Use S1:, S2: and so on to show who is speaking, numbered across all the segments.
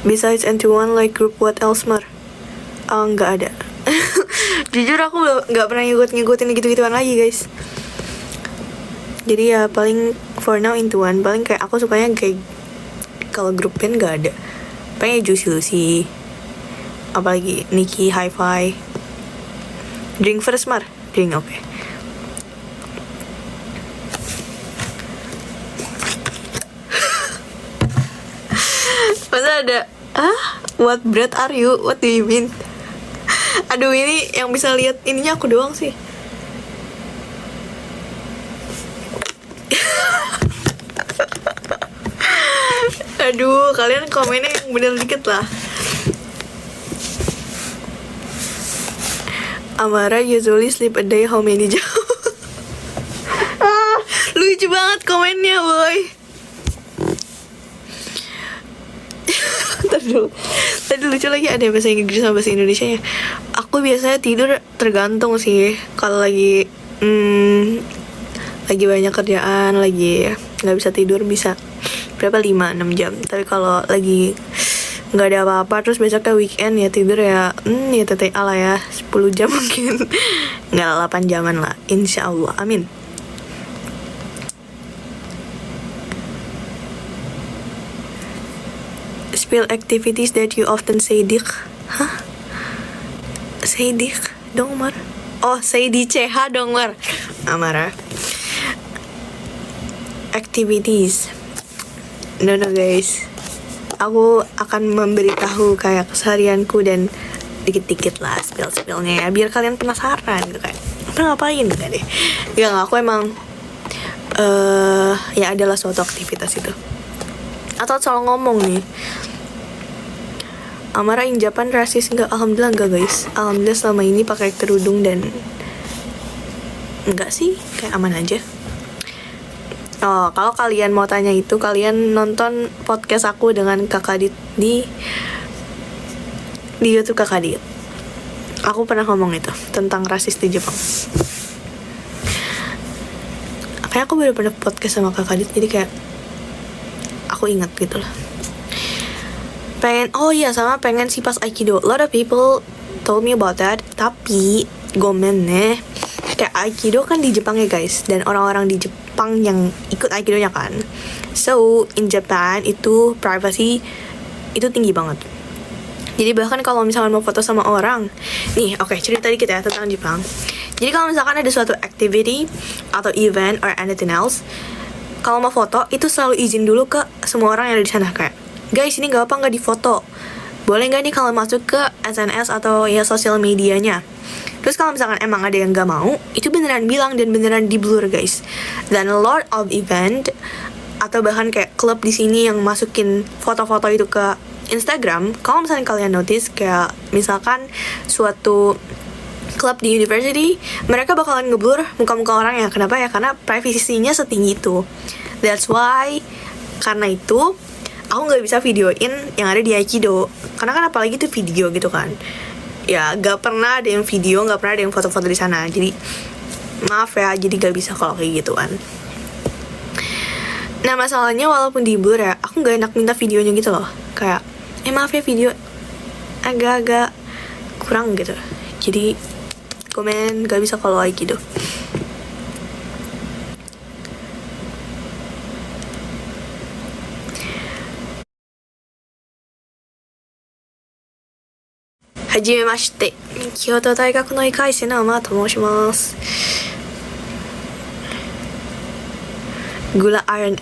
S1: Besides NT1 like group what else Mar? Nggak ada. Jujur aku nggak pernah ngikutin gitu-gituan lagi guys. Jadi ya paling for now NT1, paling kayak aku sukanya kayak kalau grup band nggak ada. Paling Juicy Lucy, apalagi Nikki, Hi-Fi. Drink first Mar? Drink, oke. Masa ada what bread are you? What do you mean? Aduh, ini yang bisa lihat ininya aku doang sih. Aduh, kalian komennya yang bener dikit lah. Amara usually sleep a day how many jam? Lucu banget komennya, boy. Tadi lucu lagi ada bahasa Inggris sama bahasa Indonesia nya. Aku biasanya tidur tergantung sih. Kalau lagi banyak kerjaan, lagi nggak bisa tidur bisa berapa 5-6 jam. Tapi kalau lagi nggak ada apa-apa terus besoknya weekend ya tidur ya ya TTA lah ya 10 jam mungkin. Nggak 8 jaman lah, insya Allah, amin. Spill activities that you often say dik. Hah? Say dik dong Mar. Oh, say di CH dong Mar. Amara. Activities. No guys. Aku akan memberitahu kayak keseharianku dan dikit-dikit lah spill-spillnya ya, biar kalian penasaran gitu kayak apa ngapain gitu deh. Aku emang ya adalah suatu aktivitas itu. Atau soal ngomong nih, Amara in Japan rasis enggak? Alhamdulillah enggak guys. Alhamdulillah selama ini pakai kerudung dan enggak sih, kayak aman aja. Oh, kalau kalian mau tanya itu, kalian nonton podcast aku dengan Kakak Dit di YouTube Kakak Dit. Aku pernah ngomong itu tentang rasis di Jepang. Kayak aku baru pernah podcast sama Kakak Dit, jadi kayak aku ingat gitu lah. Pengen sih pas Aikido. A lot of people told me about that. Tapi gomen nih, kayak Aikido kan di Jepang ya guys, dan orang-orang di Jepang yang ikut Aikido-nya kan. So in Japan itu privacy itu tinggi banget. Jadi bahkan kalau misalkan mau foto sama orang nih, cerita dikit ya tentang Jepang. Jadi kalau misalkan ada suatu activity atau event or anything else, kalau mau foto itu selalu izin dulu ke semua orang yang ada di sana, kayak guys ini gak apa nggak difoto, boleh nggak nih kalau masuk ke SNS atau ya sosial medianya. Terus kalau misalkan emang ada yang gak mau, itu beneran bilang dan beneran di blur guys. Dan a lot of event atau bahkan kayak klub di sini yang masukin foto-foto itu ke Instagram. Kalau misalkan kalian notice kayak misalkan suatu klub di university, mereka bakalan ngeblur muka-muka orangnya. Kenapa ya? Karena privasinya setinggi itu. That's why, karena itu aku nggak bisa videoin yang ada di Aikido. Karena kan apalagi itu video gitu kan. Ya gak pernah ada yang video, gak pernah ada yang foto-foto di sana. Jadi maaf ya, jadi gak bisa kalau kayak gituan. Nah masalahnya walaupun di blur ya, aku gak enak minta videonya gitu loh. Kayak maaf ya video agak-agak kurang gitu. Jadi komen gak bisa kalau Aikido. Hajimemashite, Kyoto Daigaku no Ikai Senama to moshimasu. Gula Iron.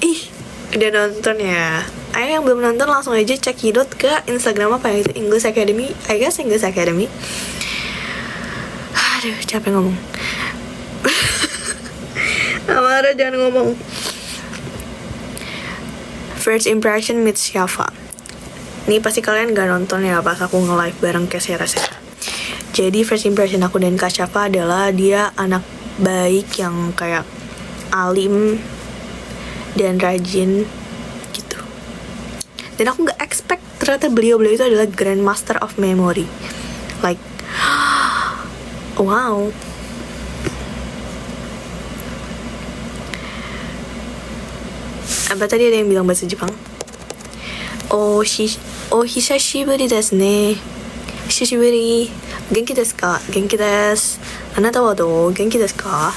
S1: Udah nonton ya? Ayo yang belum nonton langsung aja cekidot ke Instagram apa ya itu, English Academy. I guess English Academy. Aduh, capek ngomong. Amara jangan ngomong. First impression meets Shafa. Ini pasti kalian gak nonton ya pas aku nge-live bareng Kesera. Jadi first impression aku dan Kak Shafa adalah dia anak baik yang kayak alim dan rajin gitu. Dan aku gak expect ternyata beliau itu adalah Grandmaster of Memory. Like, wow. Apa tadi ada yang bilang bahasa Jepang? お久しぶりですね。久しぶり。元気ですか？元気です。あなたはどう？元気ですか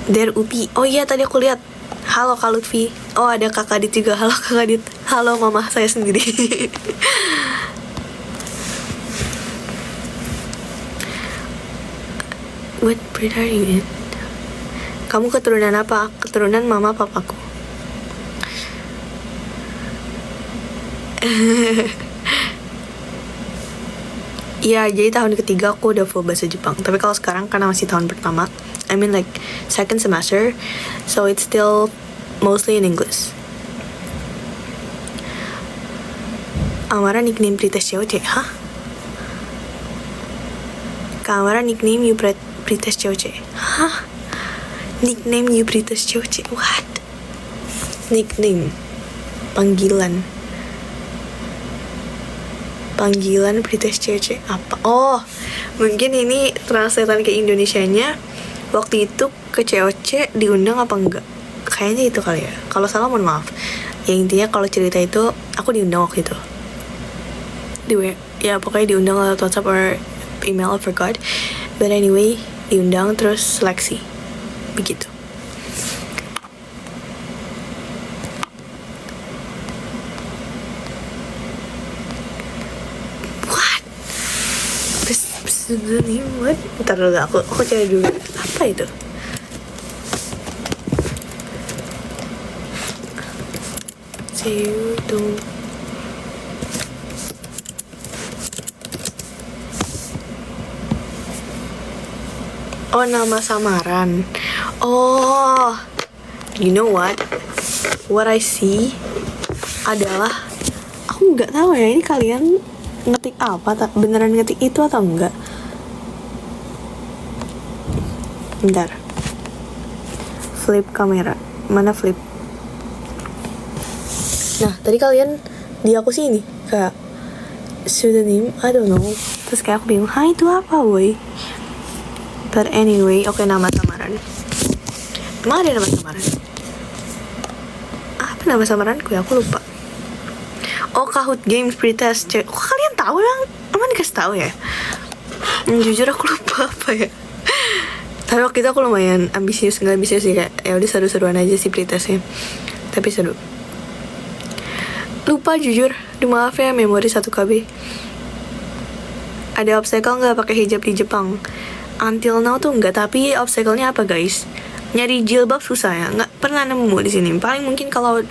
S1: ？Dari Upi. Oh iya, tadi aku lihat. Halo Kak Lutfi. Oh, ada Kakak Dit juga. Halo Kakak Dit. Halo mama saya sendiri. What breed are you in? Kamu keturunan apa? Keturunan mama papaku. Iya, jadi tahun ketiga aku udah full bahasa Jepang. Tapi kalau sekarang karena masih tahun pertama, I mean like second semester, so it's still mostly in English. Amara nickname Prita Xiaoche, hah? Kamara nickname you Prita Xiaoche, hah? Nickname you Prita Xiaoche, what? Nickname, panggilan Prita Xiaoche apa? Oh, mungkin ini translatean ke Indonesianya. Waktu itu ke COC diundang apa enggak? Kayaknya itu kali ya. Kalau salah mohon maaf. Ya intinya kalau cerita itu aku diundang waktu itu. Ya pokoknya diundang lewat WhatsApp or email, I forgot. But anyway, diundang terus seleksi. Begitu. What? What? Ntar dulu, aku cari dulu. Apa itu? Seudong. Oh, nama samaran. Oh, you know what? What I see adalah, aku nggak tahu ya ini kalian ngetik apa, beneran ngetik itu atau enggak? Bentar. Flip kamera. Mana flip? Nah, tadi kalian di aku sini kayak pseudonym, I don't know. Terus kayak aku bingung, itu apa, boy? But anyway, oke, nama samaran. Emang ada nama samaran? Apa nama samaranku ya? Aku lupa. Oh, Kahoot Games Pretest. Kok kalian tahu ya? Emang dikasih tahu ya? Jujur aku lupa apa ya. Tapi waktu itu aku lumayan ambisius, nggak ambisius sih, kayak ya udah seru-seruan aja sih pretestnya. Tapi seru. Lupa jujur, maaf ya, memori 1 KB. Ada obstacle nggak pakai hijab di Jepang? Until now tuh nggak, tapi obstacle-nya apa guys? Nyari jilbab susah ya, nggak pernah nemu di sini. Paling mungkin kalau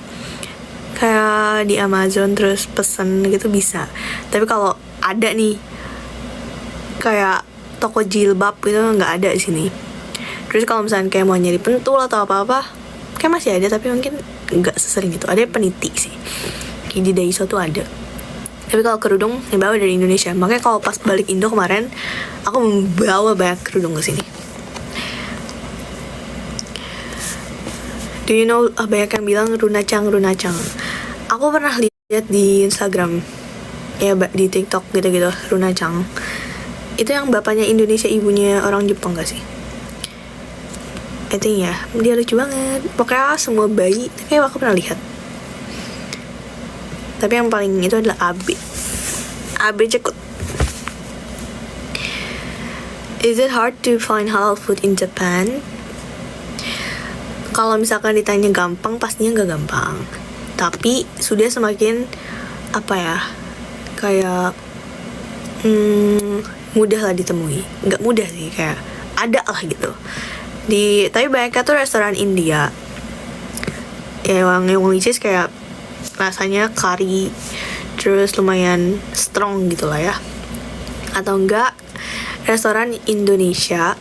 S1: kayak di Amazon terus pesen gitu bisa. Tapi kalau ada nih kayak toko jilbab itu nggak ada di sini. Terus kalau misalnya kayak mau nyari pentul atau apa-apa, kayak masih ada, tapi mungkin nggak sesering gitu. Ada peniti sih, kayak di Daiso tuh ada. Tapi kalau kerudung yang bawa dari Indonesia. Makanya kalau pas balik Indo kemarin, aku membawa banyak kerudung ke sini. Do you know, banyak yang bilang runacang. Aku pernah lihat di Instagram, ya di TikTok gitu-gitu, runacang. Itu yang bapaknya Indonesia, ibunya orang Jepang gak sih? I think ya, dia lucu banget. Pokoknya semua bayi, kayak aku pernah lihat. Tapi yang paling itu adalah Abe Cekut. Is it hard to find halal food in Japan? Kalau misalkan ditanya gampang, pastinya nggak gampang. Tapi sudah semakin kayak mudah lah ditemui. Nggak mudah sih, kayak ada lah gitu. Tapi banyaknya tuh restoran India. Ya yang which is kayak rasanya kari, terus lumayan strong gitu lah ya. Atau enggak restoran Indonesia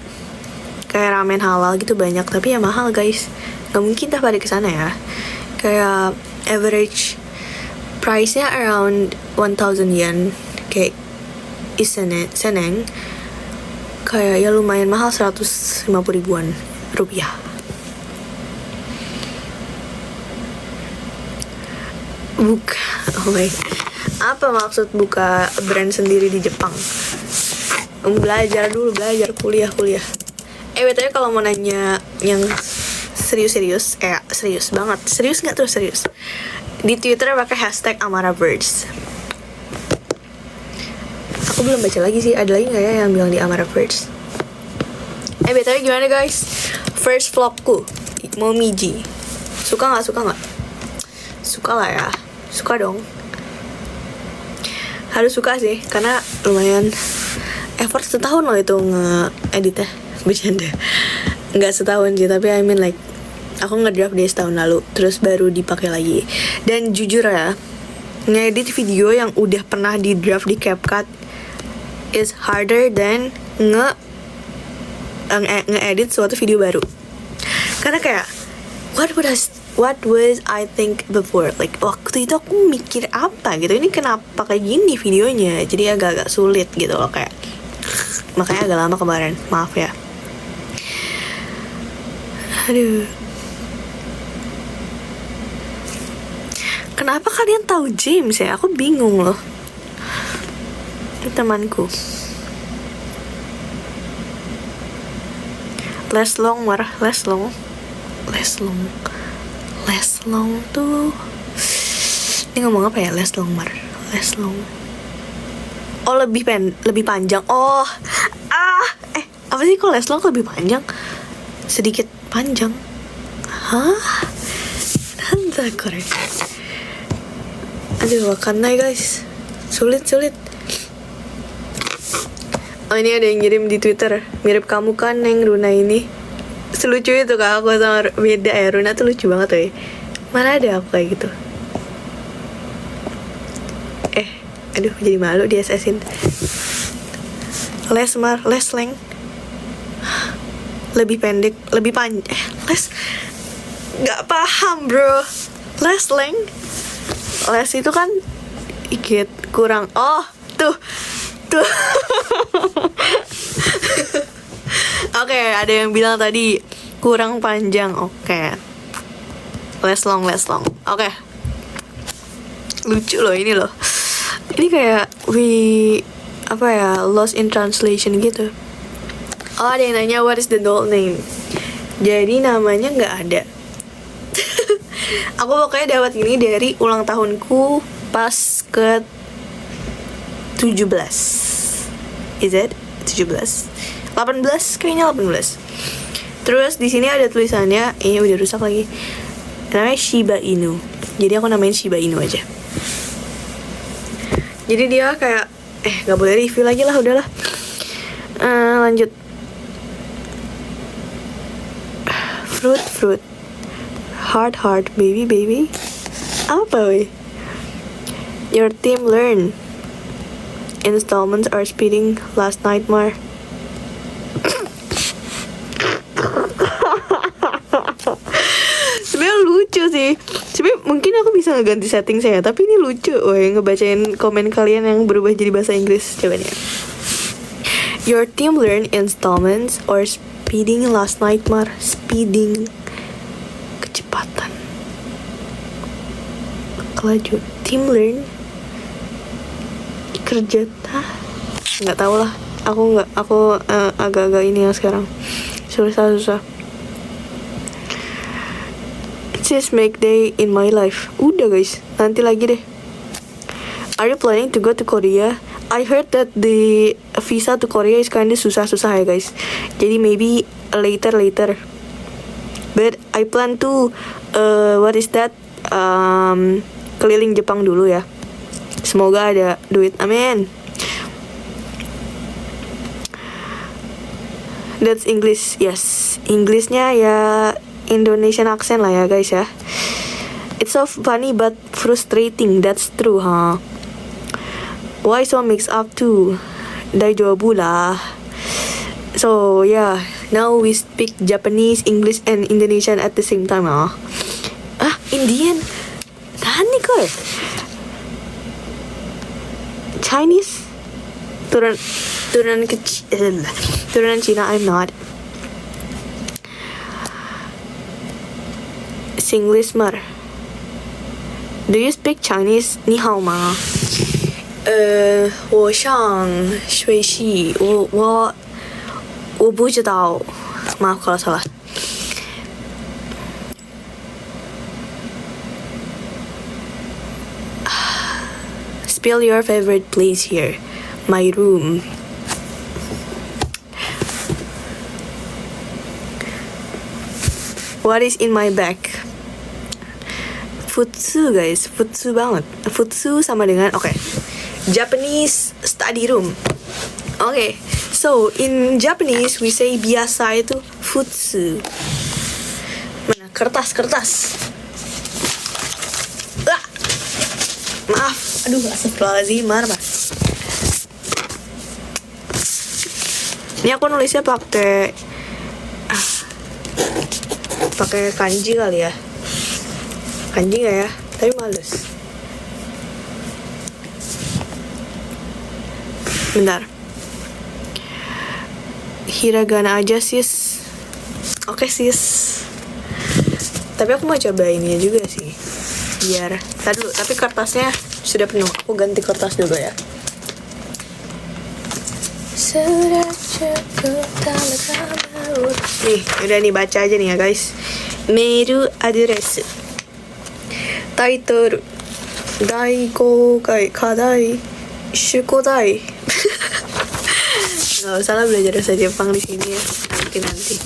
S1: kayak ramen halal gitu banyak, tapi ya mahal guys. Gak mungkin dah pada kesana ya. Kayak average price-nya around 1,000 yen, kayak seneng, kayak ya lumayan mahal, 150 ribuan rupiah. Apa maksud buka brand sendiri di Jepang? Belajar kuliah. BTW kalau mau nanya yang serius banget, serius nggak tuh, serius di Twitter pakai hashtag #AmaraBirds. Aku belum baca lagi sih, ada lagi nggak ya yang bilang di #AmaraBirds. BTW gimana guys, first vlogku Momiji, suka nggak? Suka lah ya, suka dong, harus suka sih, karena lumayan effort setahun loh itu nge-editnya. Bercanda, nggak setahun sih, tapi I mean like aku ngedraft dia setahun lalu, terus baru dipakai lagi. Dan jujur ya, ngedit video yang udah pernah di draft di CapCut is harder than nge-edit suatu video baru. Karena kayak what was I think before, like waktu itu aku mikir apa gitu, ini kenapa kayak gini videonya, jadi agak-agak sulit gitu loh, kayak makanya agak lama kemarin, maaf ya. Aduh, kenapa kalian tahu James ya? Aku bingung loh. Ini temanku. Leslong tuh. Ini ngomong apa ya? Leslong. Oh, lebih panjang. Oh. Apa sih kok Leslong lebih panjang? Sedikit panjang. Hah? Nanda kore. Aduh, wakanai guys. Sulit. Oh, ini ada yang ngirim di Twitter, mirip kamu kan Neng Runa ini. Selucu itu kak, aku sama beda ya. Runa tuh lucu banget tuh ya. Mana ada aku kayak gitu. Aduh, jadi malu di SS-in. Lesleng. Lebih pendek, lebih panjang. Gak paham bro. Lesleng. Les itu kan dikit kurang. Oh, tuh. Oke, ada yang bilang tadi kurang panjang. Oke. Leslong. Oke. Lucu loh ini loh. Ini kayak lost in translation gitu. Oh, ada yang nanya what is the doll name. Jadi namanya nggak ada. Aku pokoknya dapat ini dari ulang tahunku pas ke 17. Is it 17? 18 kayaknya 18. Terus di sini ada tulisannya, ini udah rusak lagi. Namanya Shiba Inu. Jadi aku namain Shiba Inu aja. Jadi dia kayak nggak boleh review lagi lah, udahlah. Lanjut. Fruit. Heart, baby. Apa weh? Your team learn. Installments are speeding last nightmare. Sebenarnya lucu sih. Sebenarnya mungkin aku bisa ngeganti setting saya, tapi ini lucu. Ngebacain komen kalian yang berubah jadi bahasa Inggris. Coba nih. Your team learn installments or speeding last nightmare. Speeding, kecepatan, kelaju. Team learn, kerja. Nggak tahu lah. Aku agak-agak ini ya sekarang. Susah. Just make day in my life. Udah guys, nanti lagi deh. Are you planning to go to Korea? I heard that the visa to Korea is kinda susah ya guys. Jadi maybe later. But I plan to keliling Jepang dulu ya. Semoga ada duit. Amin. That's English. Yes. Englishnya ya Indonesian accent lah ya guys ya. It's so funny but frustrating. That's true, huh? Why so mixed up too? Daijoubu lah. So yeah, now we speak Japanese, English, and Indonesian at the same time, huh? Indian. Nani ko? Chinese. Turunan Cina. I'm not. Singlish mar. Do you speak Chinese? 你好吗？我上学习，我不知道，maaf kalau salah. Spill your favorite place here. My room. What is in my bag? Futsu guys, futsu banget. Futsu sama dengan Japanese study room. So in Japanese we say biasa itu futsu. Mana kertas. Maaf, aduh astagfirullahaladzim, marah. Ini aku nulisnya pakai kanji kali ya. Kanji nggak ya? Tapi males. Bentar. Hiragana aja sis. Oke sis. Tapi aku mau coba ininya juga sih. Biar. Tadi dulu. Tapi kertasnya sudah penuh. Aku ganti kertas dulu ya. Sudah cukup nih, udah nih baca aja nih ya guys. Mail address, title, 大公開課題宿題. Nggak usah lah belajar bahasa Jepang di sini ya. Nanti.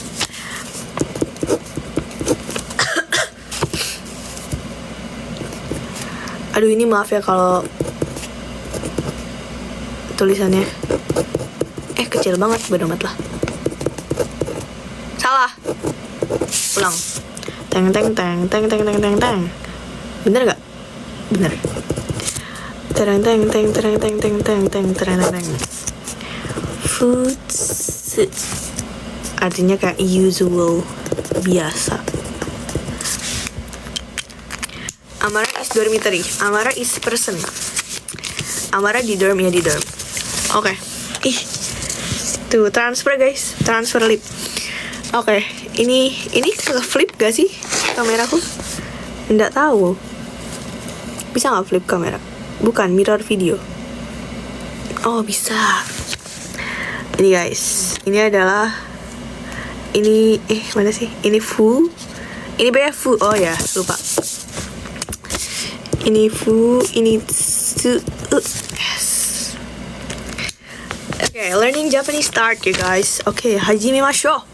S1: Aduh ini maaf ya kalau tulisannya kecil banget, bodo amat lah. Salah. Ulang. Teng. Bener gak? Bener. Teng. Futsu artinya kayak usual, biasa. Amara is dormitory. Amara is person. Amara di dorm ya, di dorm. Oke. Tuh transfer guys, transfer lip. Ini flip gak sih kameraku? Nggak tahu. Bisa nggak flip kamera? Bukan, mirror video. Oh bisa. Ini guys, ini adalah mana sih? Ini fu. Ini banyak fu. Oh ya, lupa. Ini fu, ini tsu. Yes. Learning Japanese start you guys. Hajimemashou.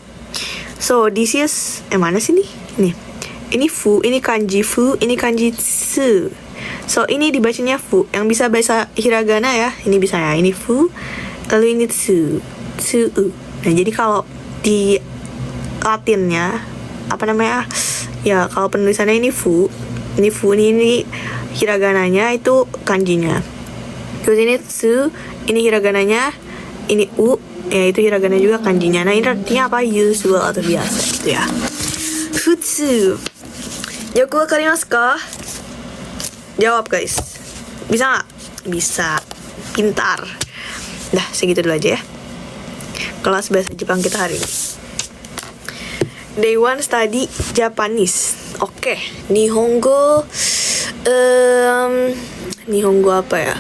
S1: So this is mana sih nih? Ini fu, ini kanji fu, ini kanji tsu. So ini dibacanya fu. Yang bisa bahasa hiragana ya, ini bisa ya. Ini fu, lalu ini tsu. Nah jadi kalau di Latinnya apa namanya? Ya kalau penulisannya ini fu, ini hiragananya itu kanjinya. Terus ini tsu, ini hiragananya, ini u, ya itu hiragana juga kanjinya. Nah ini artinya apa? Usual atau biasa gitu ya. Futsu. Yoku wakarimasu ka? Jawab guys. Bisa nggak? Bisa. Pintar. Dah segitu dulu aja ya. Kelas bahasa Jepang kita hari ini. Day 1 study Japanese. Nihongo. Nihongo apa ya?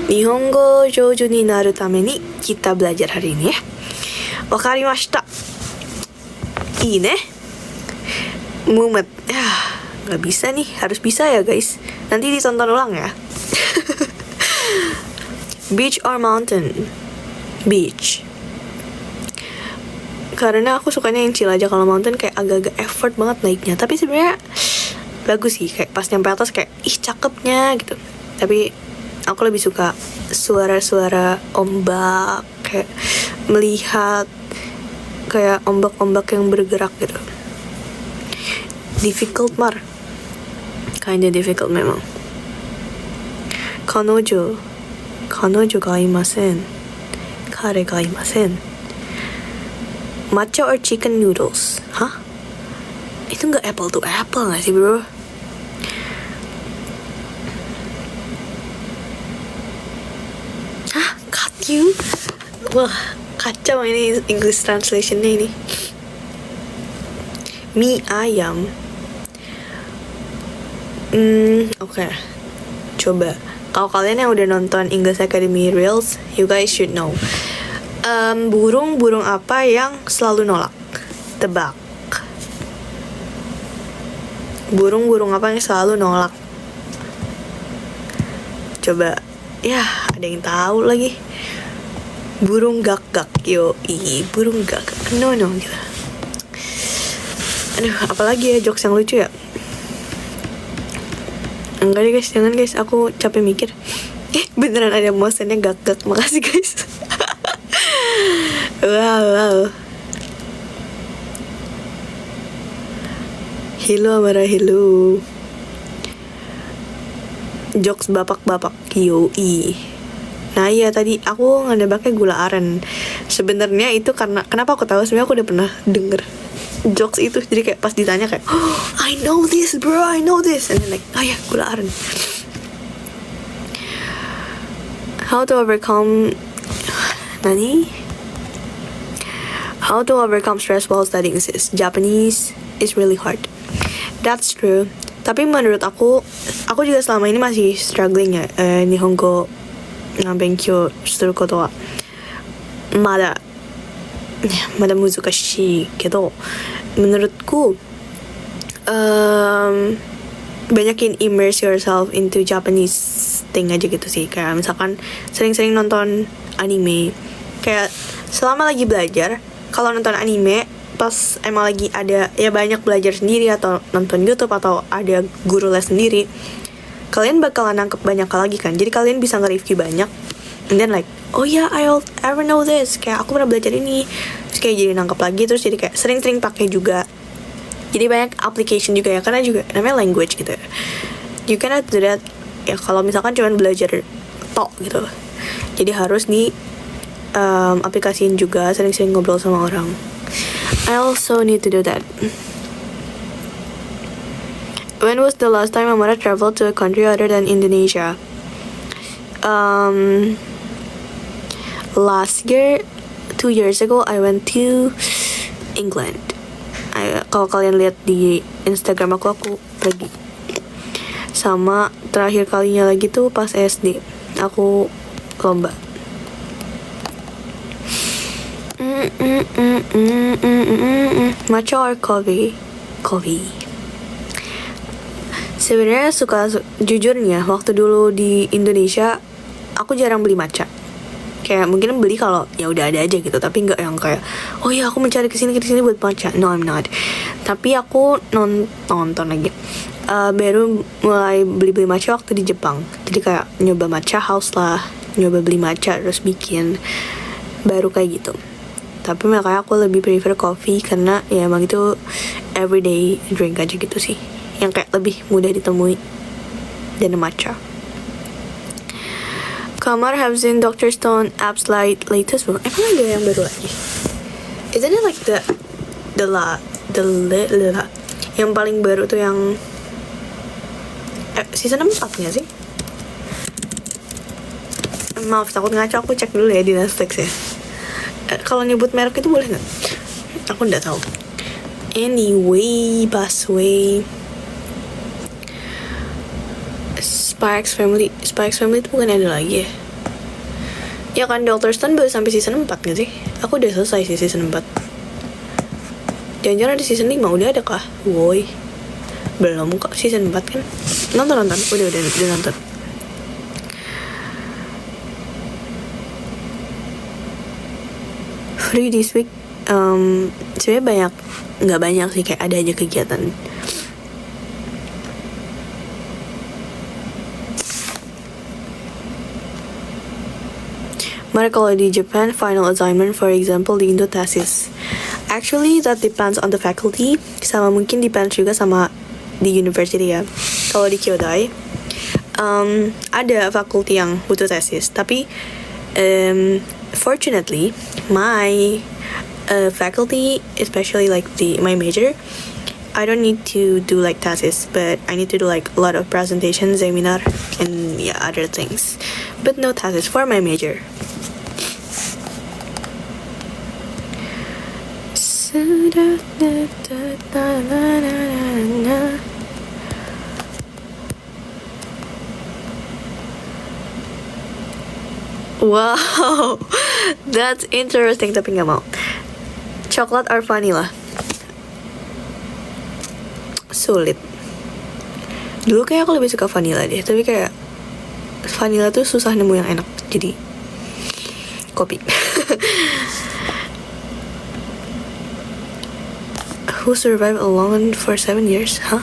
S1: Nihongo jouju ni naru tame ni kita belajar hari ini ya. Wakarimashita. Ii ne. Mumet. Gak bisa nih, harus bisa ya guys. Nanti ditonton ulang ya. Beach or mountain? Beach. Karena aku sukanya yang chill aja. Kalau mountain kayak agak-agak effort banget naiknya. Tapi sebenarnya bagus sih, kayak pas nyampe atas kayak cakepnya gitu. Tapi aku lebih suka suara-suara ombak, kayak melihat kayak ombak-ombak yang bergerak gitu. Difficult kinda difficult memang. Kanojo ga imasen. Kare ga imasen. Matcha or chicken noodles? Hah? Itu nggak apple to apple nggak sih bro? Hah? Got you? Wah, kacau ini English translationnya ini. Mie ayam. Coba. Kalau kalian yang udah nonton English Academy Reels, you guys should know. Burung apa yang selalu nolak? Tebak. Burung apa yang selalu nolak? Coba, ya ada yang tahu lagi. Burung gagak, burung gagak. No gitu. Aduh, apalagi ya jokes yang lucu ya. Enggak deh guys, jangan guys, aku capek mikir. Beneran ada motionnya gagak, makasih guys. Wow. Hello Amara, hello. Jokes bapak-bapak, yoi. Nah iya, tadi aku ngedebaknya gula aren. Sebenarnya itu karena, kenapa aku tahu, sebenarnya aku udah pernah denger jokes itu. Jadi kayak pas ditanya kayak, oh, I know this bro, I know this. And then like, oh ya, gula aren. How to overcome How to overcome stress while studying sis. Japanese is really hard. That's true. Tapi menurut aku juga selama ini masih struggling ya. Nihongo benkyo suru koto wa mada muzukashii kedo, menurutku banyakin immerse yourself into Japanese thing aja gitu sih. Kayak misalkan sering-sering nonton anime. Kayak selama lagi belajar, kalau nonton anime pas emang lagi ada ya banyak belajar sendiri atau nonton YouTube atau ada guru les sendiri, kalian bakalan nangkep banyak hal lagi kan. Jadi kalian bisa nge-review banyak, and then like, oh yeah, I'll ever know this, kayak aku pernah belajar ini, terus kayak jadi nangkep lagi, terus jadi kayak sering-sering pakai juga. Jadi banyak application juga ya, karena juga namanya language gitu ya. You cannot do that ya kalau misalkan cuma belajar tok gitu. Jadi harus di aplikasiin juga, sering-sering ngobrol sama orang. I also need to do that. When was the last time Amara traveled to a country other than Indonesia? Last year, 2 years ago, I went to England. Kalau kalian lihat di Instagram aku pergi. Sama terakhir kalinya lagi tuh pas SD, aku lomba. Matcha or coffee? Coffee. Sebenarnya jujurnya waktu dulu di Indonesia aku jarang beli matcha. Kayak mungkin beli kalau ya udah ada aja gitu, tapi nggak yang kayak oh ya aku mencari kesini buat matcha. No, I'm not. Tapi aku nonton lagi. Baru mulai beli matcha waktu di Jepang. Jadi kayak nyoba matcha house lah, nyoba beli matcha terus bikin, baru kayak gitu. Tapi makanya aku lebih prefer coffee karena ya emang itu everyday drink aja gitu sih, yang kayak lebih mudah ditemui dan matcha. Kamar have seen Dr. Stone apps like latest one. Emang ada yang baru lagi? Isn't it like yang paling baru tuh yang season 4 gak sih? Maaf, takut ngaco, aku cek dulu ya di Netflix ya. Kalau nyebut merek itu boleh nggak? Aku nggak tahu. Anyway, Busway, Spy X Family itu bukan ada lagi ya? Ya kan, Dr. Stone baru sampai season 4 nggak sih? Aku udah selesai sih season 4. Jangan-jangan ada season 5 udah ada kah? Woi, belum kok, season 4 kan? Nonton. Udah nonton. Free this week, sebenarnya nggak banyak sih, kayak ada aja kegiatan. Mari kalau di Japan, final assignment for example di Indo thesis. Actually that depends on the faculty, sama mungkin depends juga sama di university ya. Kalau di Kyodai, ada fakulti yang butuh tesis, tapi fortunately my faculty, especially like my major, I don't need to do like thesis, but I need to do like a lot of presentations, seminar, and yeah, other things, but no thesis for my major. Wow, that's interesting, tapi nggak mau. Coklat or vanilla? Sulit. Dulu kayak aku lebih suka vanilla deh, tapi kayak vanilla tuh susah nemu yang enak, jadi kopi. Who survived alone for 7 years? Huh?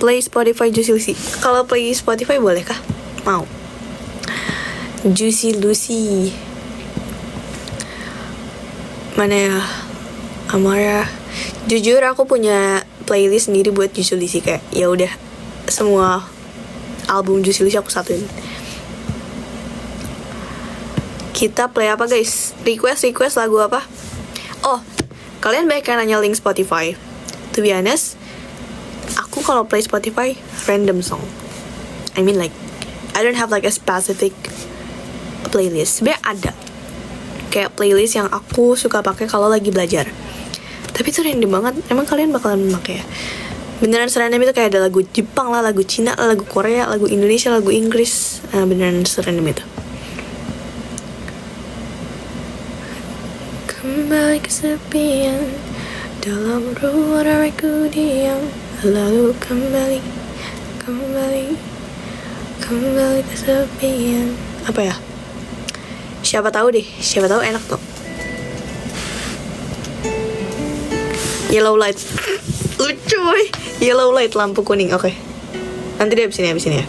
S1: Play Spotify Juicy Lucy. Kalau play Spotify boleh kah? Mau. Juicy Lucy. Mana ya? Amara. Jujur aku punya playlist sendiri buat Juicy Lucy, kayak ya udah semua album Juicy Lucy aku satuin. Kita play apa guys? Request lagu apa? Oh, kalian banyak yang nanya link Spotify. To be honest, aku kalau play Spotify random song. I mean like I don't have like a specific playlist. Sebenarnya ada kayak playlist yang aku suka pakai kalau lagi belajar. Tapi itu random banget. Emang kalian bakalan pakai ya? Beneran serandom itu, kayak ada lagu Jepang lah, lagu Cina lah, lagu Korea, lagu Indonesia, lagu Inggris. Beneran serandom itu. Kembali kesepian dalam ruang aku diam, lalu kembali kesepian. Apa ya? Siapa tahu enak tuh. Yellow light. Lucu boy. Yellow light, lampu kuning. Oke. Nanti deh abis ini ya.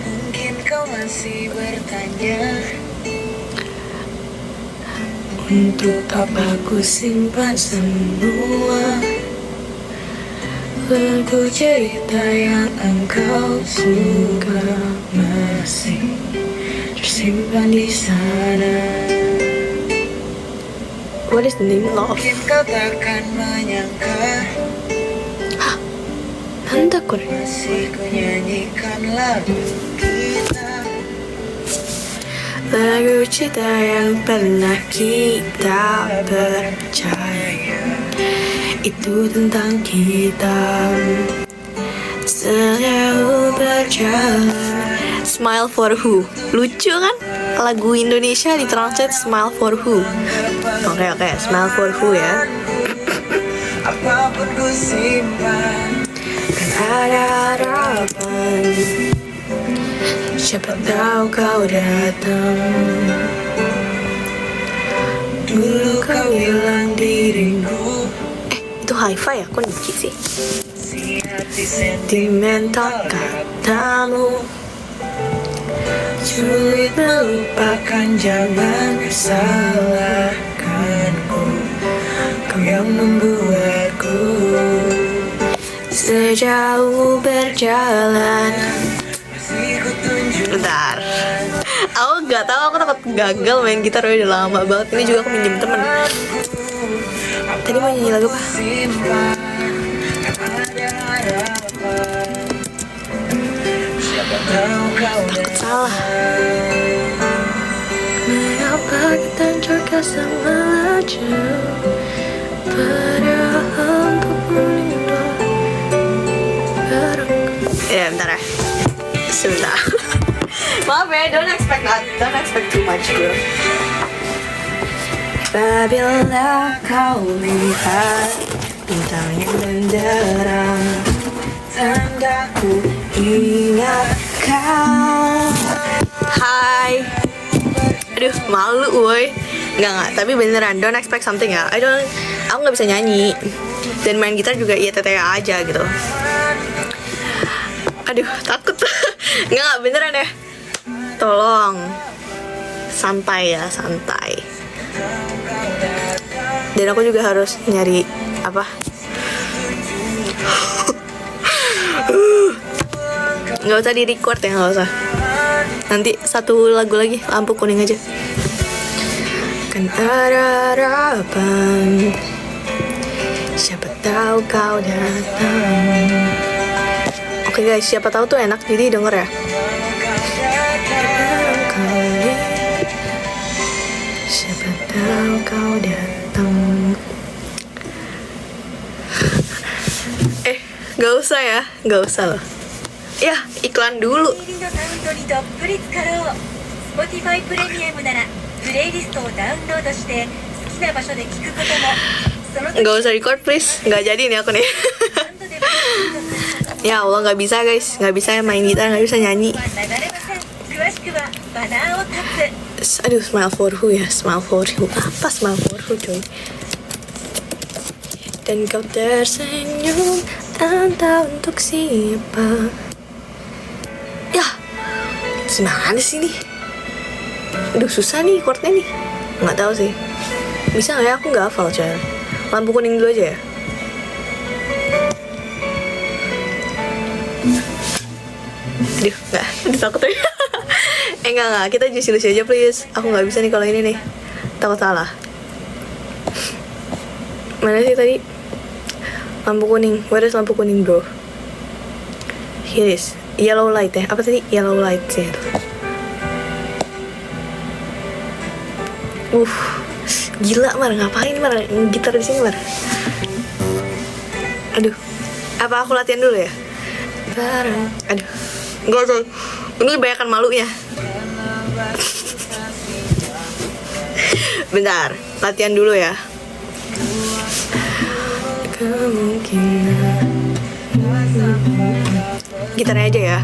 S2: Mungkin kau masih bertanya, untuk apa ku simpan semua lagu cerita yang engkau suka masih tersimpan di sana.
S1: What is the name of?
S2: Mungkin kau takkan menyangka,
S1: Nanda kore.
S2: masih ku nyanyikan lagu kita.
S1: Lagu cinta yang pernah kita percaya, itu tentang kita sejauh berjalan. Smile for who? Lucu kan? Lagu Indonesia ditranslate Smile for who? Oke, Smile for who ya.
S2: Apapun ku simpan,
S1: Kan ada harapan, siapa tahu kau datang.
S2: dulu kau bilang diriku
S1: Itu hi-fi ya? Kok Niki sih?
S2: si hati
S1: Sentimental katamu,
S2: sulit melupakan, jangan salahkanku, kau yang membuatku
S1: sejauh berjalan.
S2: masih ku tunjukkan.
S1: Bentar, aku nggak tahu, aku takut gagal main gitar, udah lama banget. Ini juga aku minjem temen. Tadi mau nyanyi lagu apa?
S2: Simpan, kan ada harapan, siapa tahu kau
S1: Takut salah.
S2: mengapa kita jaga sama aja, padahal untuk meninggal bareng.
S1: Ya bentar ya, sebentar. Maaf ya, don't expect too much bro. Apabila kau lihat bintang yang menderang,
S2: Tandaku
S1: ingat kau. Hai. Aduh, malu woy. Enggak, tapi beneran don't expect something ya. Aku nggak bisa nyanyi. Dan main gitar juga iya teteh aja gitu. Aduh, takut. Enggak, beneran ya. Tolong. Santai ya, santai. Dan aku juga harus nyari apa? Nggak usah di record ya, nggak usah. Nanti satu lagu lagi, lampu kuning aja. Kan ada harapan, siapa tahu kau datang. Oke guys, siapa tahu tuh enak, jadi denger ya. Barangkali siapa tahu kau datang. Gak usah ya, gak usah loh. Ya, iklan dulu.
S3: メールのサウンドにどっぷり浸かろう。 Spotify プレミアムならプレイリストをダウンロードして好きな場所で聞くこともその時
S1: Gak usah record please, gak jadi nih aku nih.
S3: 何度でも聞くことが
S1: Ya Allah, nggak bisa guys, nggak bisa main gitar, nggak bisa nyanyi.
S3: は流れません。詳しくはバナーをタップ。
S1: Aduh, smile for who ya, smile for who. Apa smile for who coy? Dan kau tersenyum, entah untuk siapa. Ya, gimana sih nih? Aduh, susah nih chordnya nih. Nggak tahu sih. Bisa nggak ya? Aku nggak hafal coy. Lampu kuning dulu aja ya. Aduh, nggak, takut aja. Enggak, kita lucu aja please. Aku nggak bisa nih kalau ini nih. Takut salah. Mana sih tadi? Lampu kuning. Where is lampu kuning bro? Here is. Yellow light ya. Apa tadi? Yellow light sih. Gila Mar, ngapain Mar? Gitar di sini Mar. Aduh. Apa aku latihan dulu ya? Aduh. Enggak coy. Ini banyakan malunya. Bentar, latihan dulu ya. Kemungkinan. Gitarnya aja ya.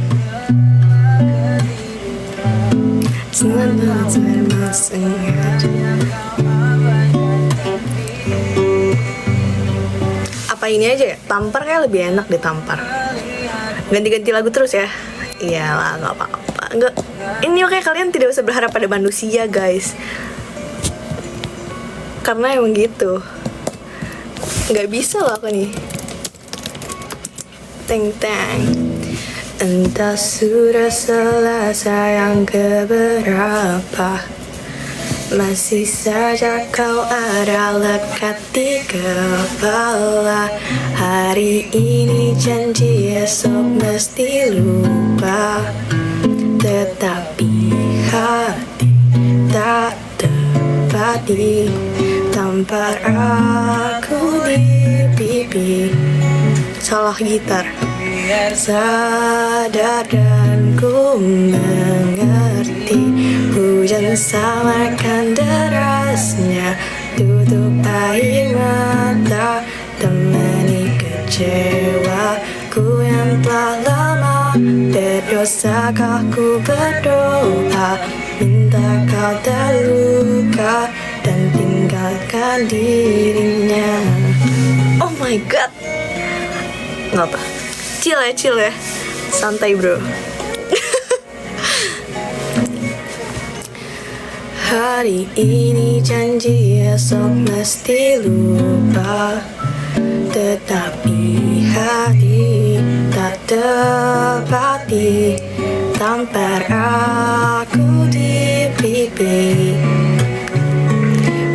S1: Apa ini aja ya? Tampar kayak lebih enak ditampar. Ganti-ganti lagu terus ya. Iyalah, nggak apa-apa. Nggak. Ini oke, kalian tidak usah berharap pada manusia guys. Karena emang gitu. Nggak bisa loh aku nih. Teng teng. Entah sudah selesai yang keberapa, masih saja kau ada lekat di kepala. Hari ini janji esok mesti lupa, tetapi hati tak tepati tampar aku di pipi. Salah gitar. Sadar dan ku mengerti, hujan samarkan derasnya, tutup air mata, temani kecewaku yang telah lama. Berdosakah ku berdoa, minta kau terluka dan tinggalkan dirinya. Oh my god. Nggak apa, chill ya, santai bro. Hari ini janji esok mesti lupa, tetapi hati tak tepati tampar aku di pipi.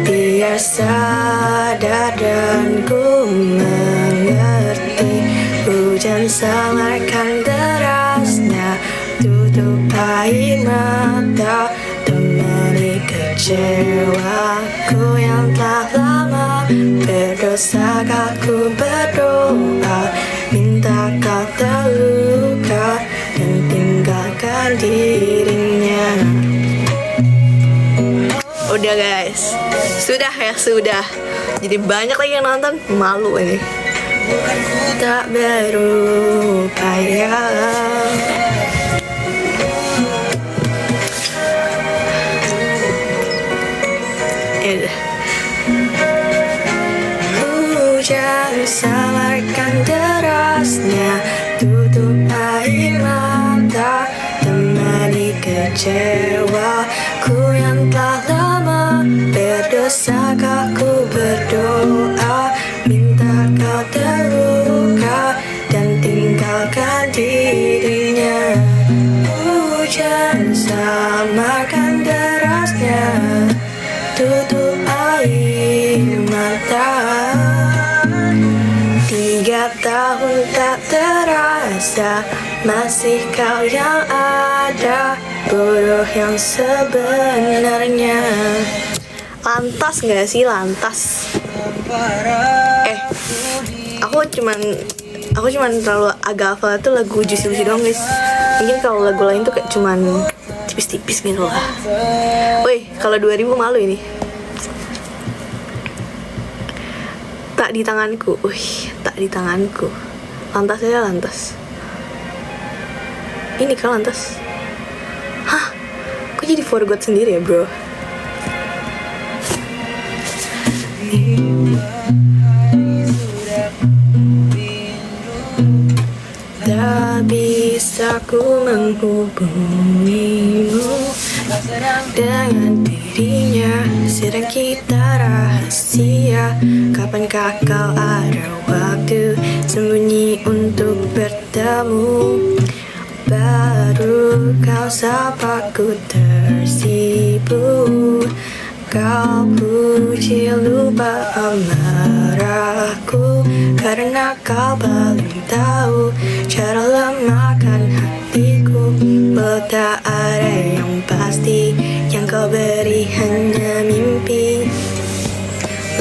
S1: Biar sadar dan ku mengerti, hujan samarkan derasnya, tutup air mata, temani kecewaku yang telah lama. Berdosakah ku berdoa, minta kau terluka dan tinggalkan dirinya. Udah guys, sudah ya, sudah. Jadi banyak lagi yang nonton, malu ini. Tak berupaya. Hujan samarkan derasnya, tutup air mata, temani kecewaku yang telah lama. Berdosakah ku berdoa, minta kau terluka dan tinggalkan dirinya. Hujan samarkan derasnya, tutup air mata. 3 tahun tak terasa, masih kau yang ada, bodoh yang sebenarnya. Lantas gak sih, lantas? Aku cuman terlalu agak hafal tuh lagu Juicy Lucy doang guys. Mungkin kalau lagu lain tuh kayak cuman tipis-tipis gitu lah. Woi, kalau 2000 malu ini. Tak di tanganku. Tak di tanganku. Lantas aja lantas. Ini kan lantas. Hah? Kok jadi forgot sendiri ya bro? Tak bisa ku menghubungimu dengan dirinya, sedang kita rahasia. Kapankah kau ada waktu sembunyi untuk bertemu? Baru kau sapa ku tersipu. Kau puji lupa amarahku, karena kau paling tahu cara lemahkan hatiku. Walau tak ada yang pasti, yang kau beri hanya mimpi.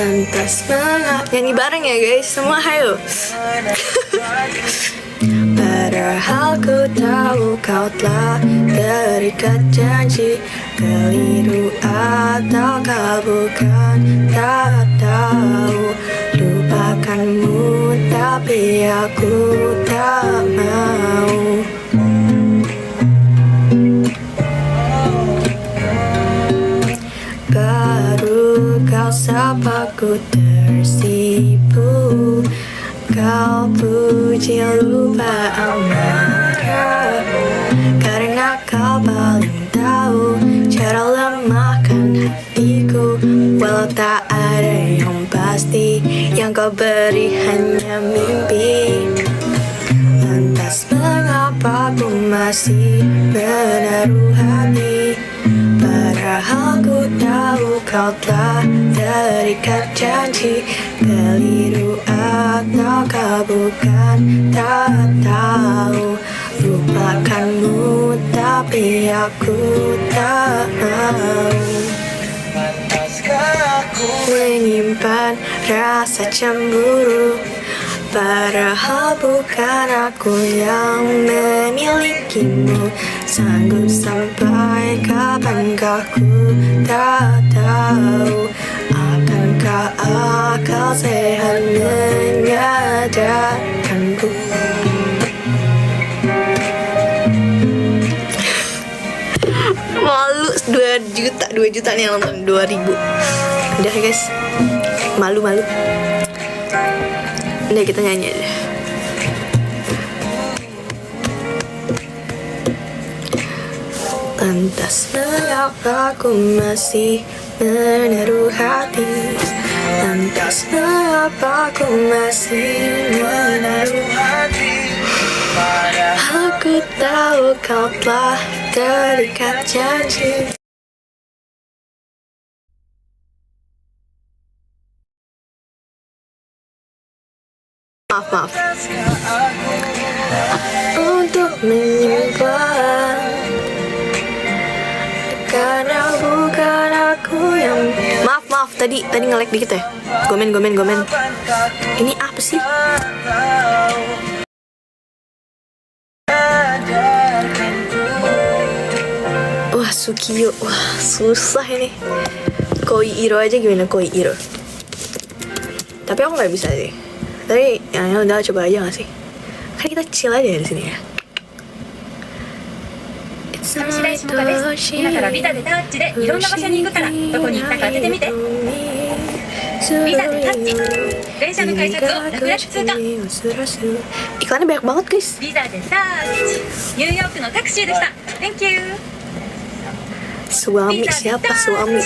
S1: Lantas nyanyi bareng ya guys, semua hayo. Padahal ku tahu kau telah terikat janji. Keliru atau kau bukan, tak tahu. Lupakanmu tapi aku tak mau. Baru kau sapa ku tersipu. Kau puji lupa amarah, karena kau paling tahu cara lemahkan hatiku. Walau tak ada yang pasti, yang kau beri hanya mimpi. Lantas mengapa ku masih menaruh hati? Padahal ku tahu kau telah terikat janji. Keliru atau kau bukan, tak tahu. Lupakanmu tapi aku tak mau. Menyimpan rasa cemburu, padahal bukan aku yang memilikimu. Sanggup sampai kapankah ku tak tahu. Akankah akal sehat menyadarkanku? Malu 2 juta nih yang nonton, 2000. Udah ya guys, malu-malu. Udah kita nyanyi aja. Lantas mengapa aku masih menaruh hati? Lantas mengapa aku masih menaruh hati? Aku tahu kau telah terikat janji. Maaf. Untuk menyimpan, karena bukan aku yang... Maaf, tadi nge-lag dikit ya. Gomen. Ini apa sih? Wah, Sukiyo. Wah, susah ini. Koi Iro aja gimana, Koi Iro? Tapi aku nggak bisa sih. Tapi ya udah, coba aja nggak sih? Kan kita chill aja di sini ya.
S3: 上白石萌歌です。今からビザでタッチでいろんな場所に行くから、どこに行ったか当ててみて。ビザでタッチ。電車の改札を楽々通過。
S1: Iklannya banyak banget guys.
S3: ビザでタッチ。ニューヨークのタクシーでした。Thank you。
S1: Suami siapa suami?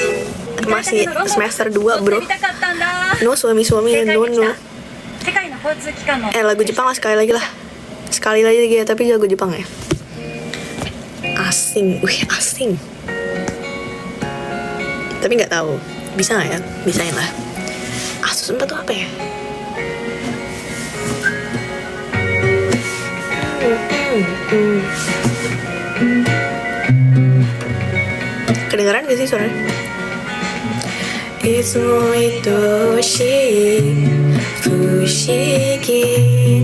S1: Masih semester 2 bro.
S3: 乗ってみたかったんだ。
S1: No suami
S3: 正解
S1: no
S3: できた
S1: no.
S3: 世界の交通機関の
S1: Lagu Jepang lah sekali lagi lah. Sekali lagi ya, tapi lagu Jepang ya. Asing, asing. Tapi nggak tahu, bisa nggak ya? Bisain lah. Asus 4 tuh apa ya? Kedengeran gak sih suaranya? Itsumo itoshii fushigi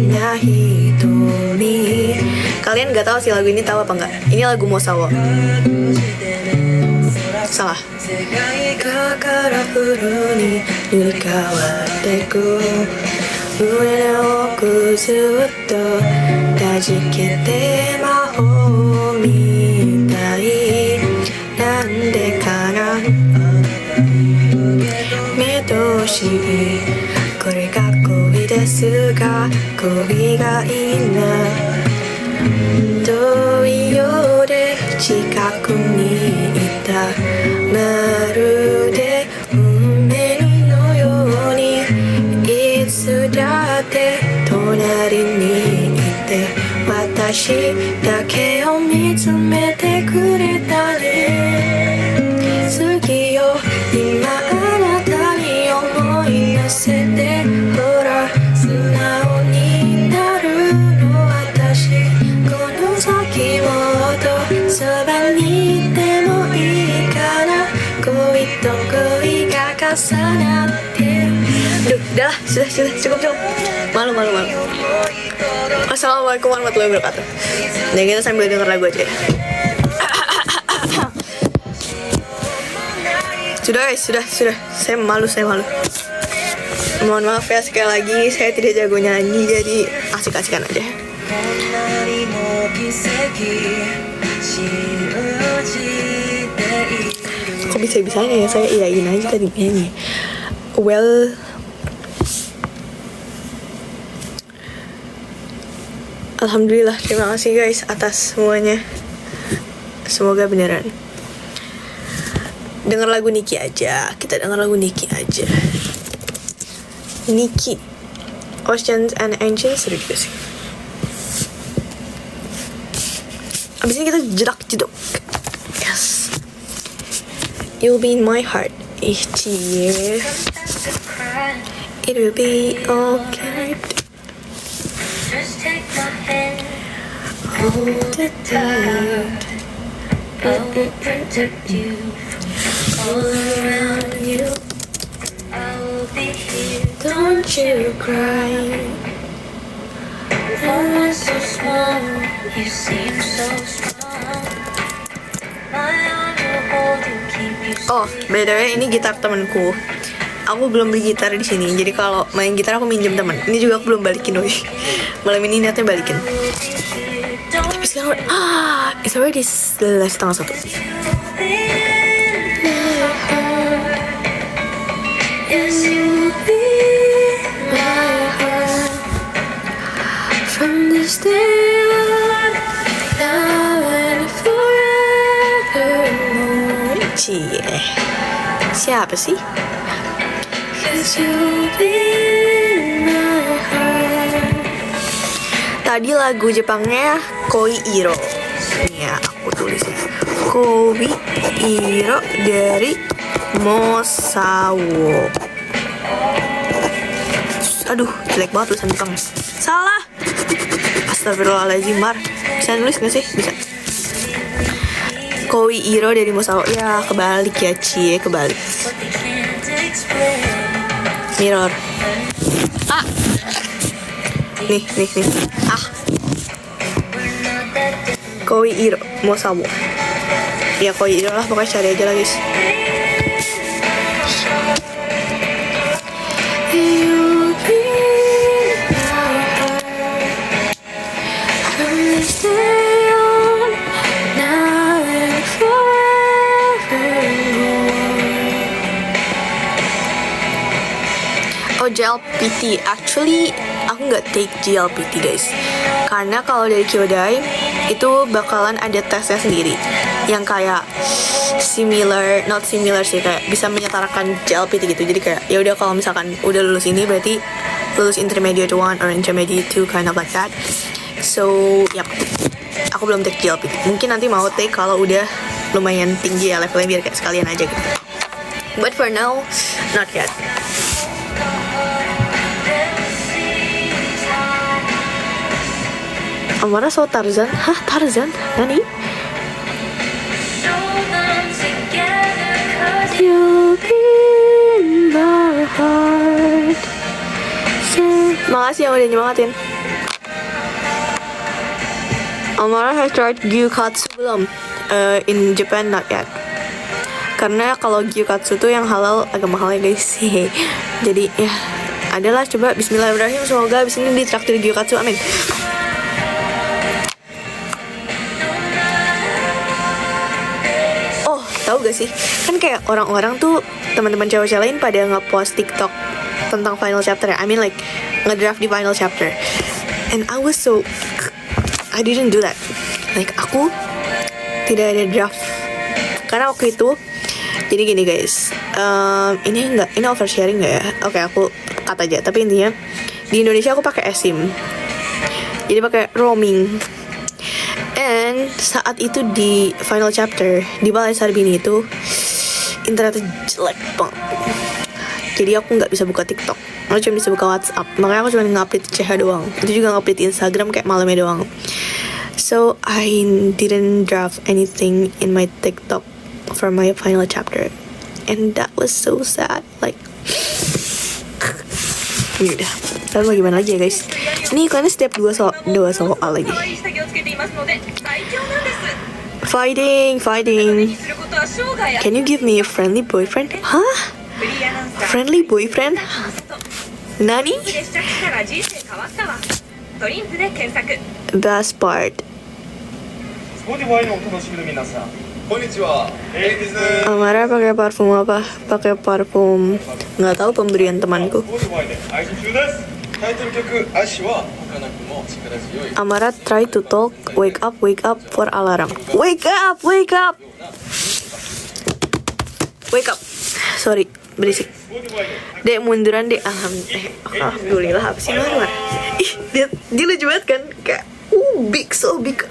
S1: na hitomi. Kalian gak tahu sih lagu ini tahu apa enggak? Ini lagu Mosawa. Salah. Kakara furu ni nurikawatte ku ue no oku zutto tajikete mahou 私だけを見つめてくれたね好きよ今あなたに思い出せてほら素直になるの私この先もっとそばにいてもいいから恋と恋が重なってDuh, udah lah, sudah, cukup malu Assalamualaikum warahmatullahi wabarakatuh. Nah kita sambil denger lagu aja ya. Sudah guys, sudah saya malu mohon maaf ya sekali lagi saya tidak jago nyanyi jadi asik-asikan aja. Kok bisa-bisanya ya saya iyain aja tadi nyanyi. Well, alhamdulillah, terima kasih guys atas semuanya. Semoga beneran. Dengar lagu Niki aja. Kita dengar lagu Niki aja. Niki, Oceans and Angels seru juga sih. Abis ini kita jedak-jedok. Yes. You'll be in my heart. Cie. It will be okay.
S2: Just take my hand,
S1: Hold it tight.
S2: I will protect you all around you. I will be here.
S1: Don't you cry.
S2: You're so small, you seem so strong. My arm will hold you, keep you
S1: Oh, by the way, ini gitar temanku. Aku belum beli gitar di sini. Jadi kalau main gitar aku minjem teman. Ini juga aku belum balikin, woi. Malam ini niatnya balikin. Tapi sekarang it's already 11:30.
S2: Yes, you will be my heart.
S1: From this day on, now and forevermore. Cie. Siapa sih?
S2: Yes, you will be my heart.
S1: Tadi lagu Jepangnya Koi Iro. Ini ya, aku tulis ya. Koi Iro dari Mosawo. Aduh, jelek banget tulisan Jepang. Salah. Astagfirullahaladzim, Mar. Bisa nulis gak sih? Bisa. Koi Iro dari Mosawo. Ya, kebalik ya, Cie, kebalik.
S2: But they can't explain.
S1: Mirror. Ah. Nih. Ah.
S2: We're not that different.
S1: Koi Iro Mosawo. Ya Koi Iro lah, pokoknya cari aja lah guys.
S2: You be my heart. From this day on, now and forevermore.
S1: Oh, JLPT. Actually, aku nggak take JLPT guys. Karena kalau dari Kyodai itu bakalan ada tesnya sendiri yang kayak not similar sih, kayak bisa menyetarakan JLPT gitu. Jadi kayak ya udah kalau misalkan udah lulus ini berarti lulus intermediate 1 or intermediate 2, kind of like that. So, yap. Aku belum take JLPT. Mungkin nanti mau take kalau udah lumayan tinggi ya levelnya biar kayak sekalian aja gitu. But for now, not yet. Amara so Tarzan? Hah? Tarzan? Nani?
S2: Show them together 'cause
S1: You'll be in my heart. Makasih yang udah nyemangatin. Amara has tried Gyukatsu belum? In Japan not yet. Karena kalau Gyukatsu tuh yang halal agak mahal ya guys. Jadi ya adalah coba bismillahirrahmanirrahim, semoga abis ini ditraktir Gyukatsu, amin. Oh, tahu gak sih? Kan kayak orang-orang tuh teman-teman cewek-cewek lain pada nge-post TikTok tentang final chapter ya. I mean like ngedraft di final chapter. And I didn't do that. Like aku tidak ada draft. Karena waktu itu jadi gini guys. Ini oversharing gak ya? Oke, aku cut aja. Tapi intinya di Indonesia aku pakai eSIM. Jadi pakai roaming. And saat itu di final chapter di Balai Sarbini itu internetnya jelek banget. Jadi aku nggak bisa buka TikTok. Aku cuma bisa buka WhatsApp. Makanya aku cuma ngupdate CH doang. Itu juga ngupdate Instagram kayak malamnya doang. So I didn't draft anything in my TikTok for my final chapter. And that was so sad. Like yaudah, lalu mau gimana lagi ya guys? Ini iklannya setiap dua soal lagi.
S3: 可愛い下着をつけていますので最強なんです
S1: Fighting.
S3: することは生涯
S1: Can you give me a friendly boyfriend? Huh?
S3: フリーアナウンサー
S1: Friendly boyfriend? Nani?
S3: で試着したら人生変わったわトリンプで検索
S1: Best part.
S4: Spotify のお楽しみの皆さん、こんにちは。
S1: Amara pakai parfum apa? Pakai parfum nggak tahu pemberian temanku.
S4: Spotify で配信中です。タイトル曲「足」は儚くも力強い
S1: Amara try to talk. Wake up for alarm. Wake up. Sorry, berisik.
S4: Spotify で
S1: Dek munduran dek. Alhamdulillah apa sih Marwan? Ih, dia lucu banget kan? Kayak big, so big.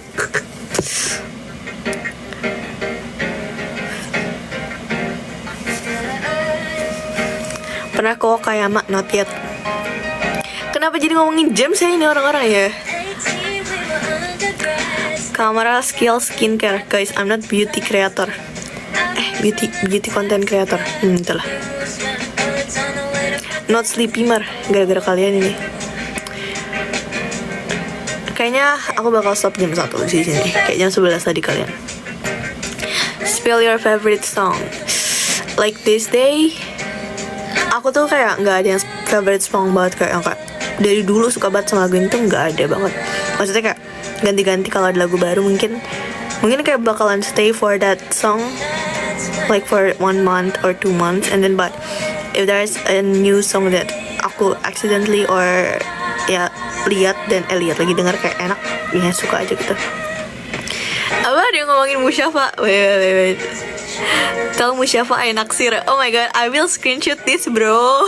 S1: Pernah ke Okayama? Not yet. Kenapa jadi ngomongin jam saya ini orang-orang ya? Kamera skill skincare. Guys, I'm not beauty creator. Beauty content creator. Itulah. Not sleepimer. Gara-gara kalian ini. Kayaknya aku bakal stop jam 1 di sini. Kayak jam 11 tadi kalian. Spill your favorite song. Like this day. Aku tuh kayak nggak ada yang favorite song banget, kayak yang kayak dari dulu suka banget sama lagu ini tuh nggak ada banget. Maksudnya kayak ganti-ganti kalau ada lagu baru mungkin kayak bakalan stay for that song like for 1 month or 2 months, and then but if there's a new song that aku accidentally or ya lihat lagi dengar kayak enak, ya suka aja gitu. Apa dia ngomongin Musyafa? Wait. Tell Musyafa I naksir. Oh my god, I will screenshot this bro.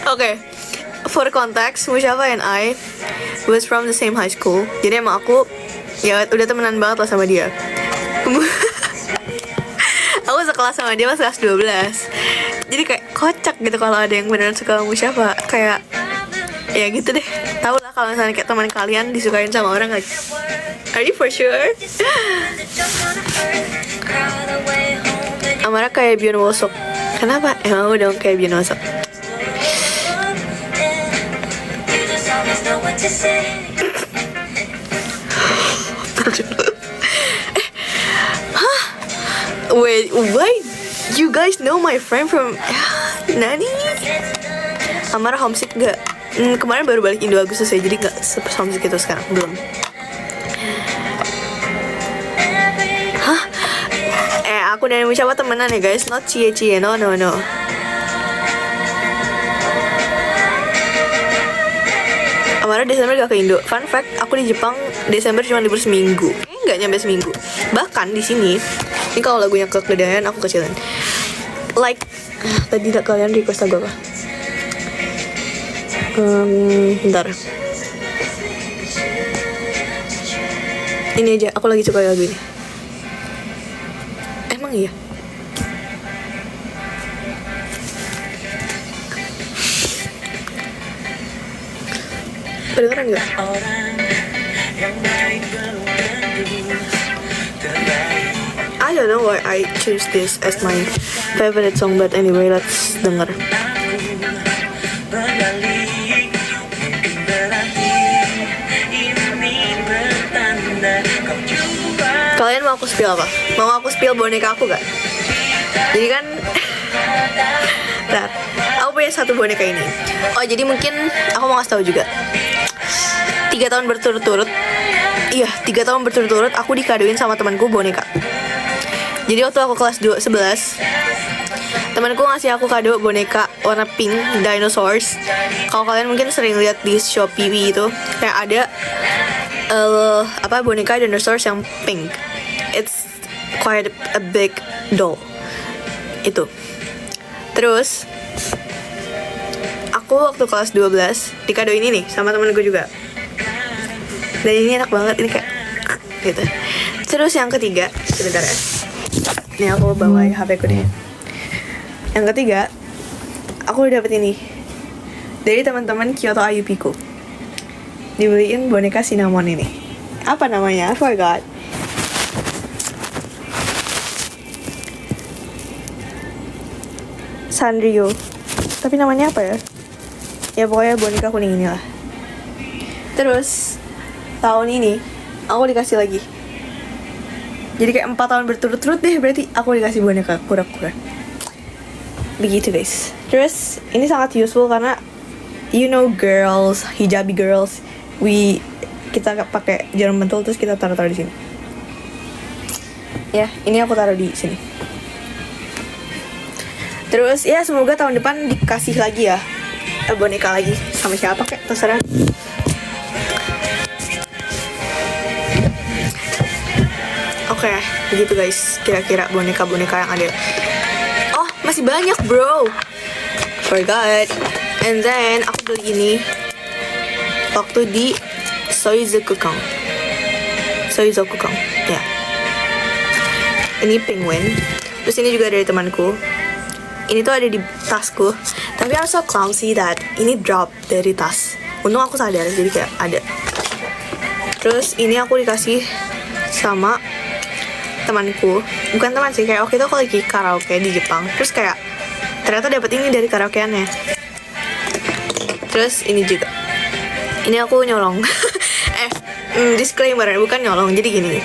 S1: Okay, for context, Musyafa and I was from the same high school. Jadi emang aku ya udah temenan banget lah sama dia. Aku sekelas sama dia pas kelas 12. Jadi kayak kocak gitu kalau ada yang beneran suka sama Musyafa. Kayak ya gitu deh. Tahu lah kalau misalnya kayak teman kalian disukain sama orang like, are you for sure? Amara kayak Byeon Wosok. Kenapa? Emang udah kayak Byeon Wosok. Wait, why? You guys know my friend from Nani? Amara homesick gak? Kemarin baru balik Indo Agustus ya, jadi gak homesick itu sekarang, belum. Aku dan Musyafa temenan ya guys, not cie-cie, no. Amara Desember gak ke Indo. Fun fact, aku di Jepang Desember cuma libur seminggu. Nggak nyampe seminggu. Bahkan di sini, ini kalau lagunya kegedean aku kecilin. Like, tadi kalian request lagu apa? Bentar. Ini aja, aku lagi suka lagu ini. Emang iya? Kedengeran gak? I don't know why I choose this as my favorite song, but anyway, let's denger. Kalian mau aku spill apa? Mau aku spill boneka aku gak? Jadi kan Bentar, aku punya satu boneka ini. Oh jadi mungkin aku mau kasih tahu juga. 3 tahun berturut-turut. Iya, 3 tahun berturut-turut aku dikadoin sama temanku boneka. Jadi waktu aku kelas 11, temanku ngasih aku kado boneka warna pink dinosaurs. Kalau kalian mungkin sering lihat di Shopee itu, kayak ada boneka dinosaurs yang pink. It's quite a big doll. Itu. Terus aku waktu kelas 12 dikadoin ini nih sama temen gue juga. Dan ini enak banget, ini kayak gitu. Terus yang ketiga, sebentar ya. Ini aku bawa HP ku deh. Yang ketiga, aku udah dapet ini dari teman-teman Kyoto Ayupiku. Dibeliin boneka cinnamon ini. Apa namanya? I forgot. Sanrio. Tapi namanya apa ya? Ya pokoknya boneka kuning ini lah. Terus tahun ini aku dikasih lagi. Jadi kayak 4 tahun berturut-turut deh berarti aku dikasih boneka kura-kura. Begitu guys. Terus ini sangat useful karena you know girls, hijabi girls, kita pakai jarum pentul terus kita taruh di sini. Ya, ini aku taruh di sini. Terus ya semoga tahun depan dikasih lagi ya boneka lagi sama siapa kayak terserah. Oke, begitu guys. Kira-kira boneka-boneka yang ada. Oh, masih banyak bro. Forgot. And then aku beli ini waktu di Soizokukang. Ya. Ini penguin. Terus ini juga dari temanku. Ini tuh ada di tasku. Tapi I'm so clumsy that ini drop dari tas. Untung aku sadar jadi kayak ada. Terus ini aku dikasih sama temanku. Bukan teman sih, kayak waktu itu aku lagi karaoke di Jepang. Terus kayak ternyata dapat ini dari karaokeannya. Terus ini juga. Ini aku nyolong. Disclaimer, bukan nyolong. Jadi gini.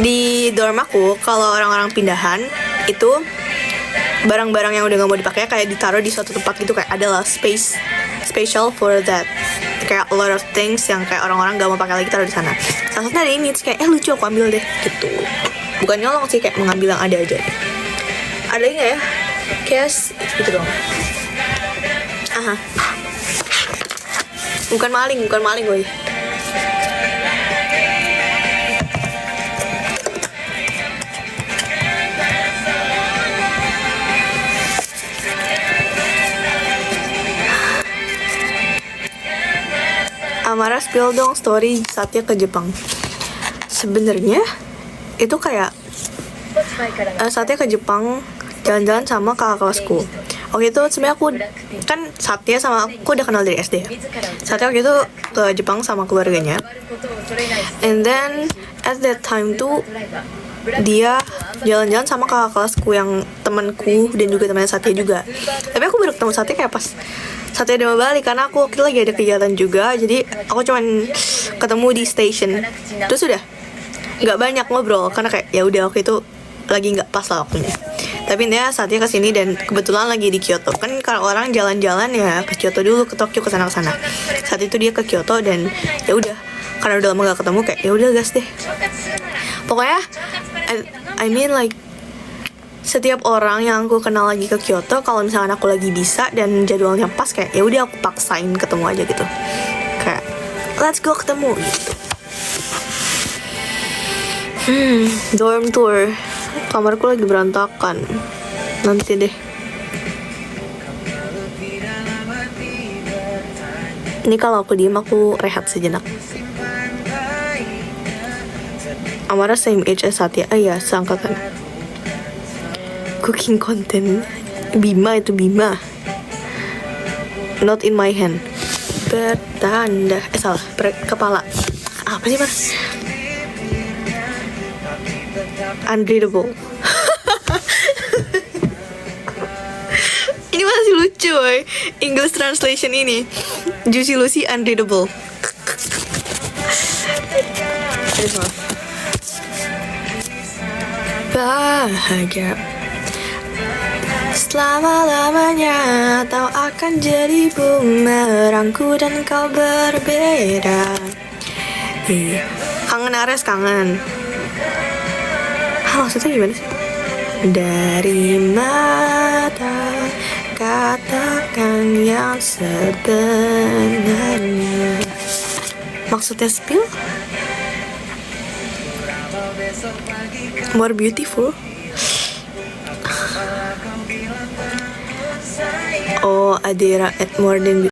S1: Di dorm aku kalau orang-orang pindahan itu barang-barang yang udah gak mau dipakai kayak ditaruh di suatu tempat gitu, kayak adalah space special for that, kayak a lot of things yang kayak orang-orang gak mau pakai lagi taruh di sana. Salah satunya ada ini, terus kayak lucu aku ambil deh gitu. Bukan nyolong sih, kayak mengambil yang ada aja. Ada nggak ya? Cash gitu dong. Aha. Bukan maling woy. Amara spill dong story Satya ke Jepang. Sebenarnya itu kayak Satya ke Jepang jalan-jalan sama kakak kelasku. Waktu itu sebenarnya aku kan Satya sama aku udah kenal dari SD. Satya waktu itu ke Jepang sama keluarganya. And then at that time tuh dia jalan-jalan sama kakak kelasku yang temanku dan juga temannya Satya juga. Tapi aku baru ketemu Satya kayak pas Satya udah mau balik karena aku waktu itu lagi ada kegiatan juga. Jadi aku cuman ketemu di station. Terus udah nggak banyak ngobrol karena kayak ya udah waktu itu lagi nggak pas lah waktunya. Tapi intinya Satya kesini dan kebetulan lagi di Kyoto. Kan kalau orang jalan-jalan ya ke Kyoto dulu, ke Tokyo, ke sana. Saat itu dia ke Kyoto dan ya udah karena udah lama gak ketemu kayak ya udah gas deh. Pokoknya I mean like setiap orang yang aku kenal lagi ke Kyoto, kalau misalkan aku lagi bisa dan jadwalnya pas, kayak ya udah aku paksain ketemu aja gitu. Kayak let's go ketemu gitu. Dorm tour. Kamarku lagi berantakan. Nanti deh. Ini kalau aku diem aku rehat sejenak. Amara same age as Satya. Iya, seangkatan. Cooking content. Bima itu Bima. Not in my hand. Bertanda. Salah. Kepala. Apa sih mas? Unreadable. Ini masih lucu woy. English translation ini. Juicy Lucy unreadable. Bahagia selama-lamanya atau akan jadi bumerangku dan kau berbeda. Kangen Ares, kangen. Maksudnya gimana sih? Dari mata katakan yang sebenarnya. Maksudnya spill? More beautiful. Oh, Adira at more than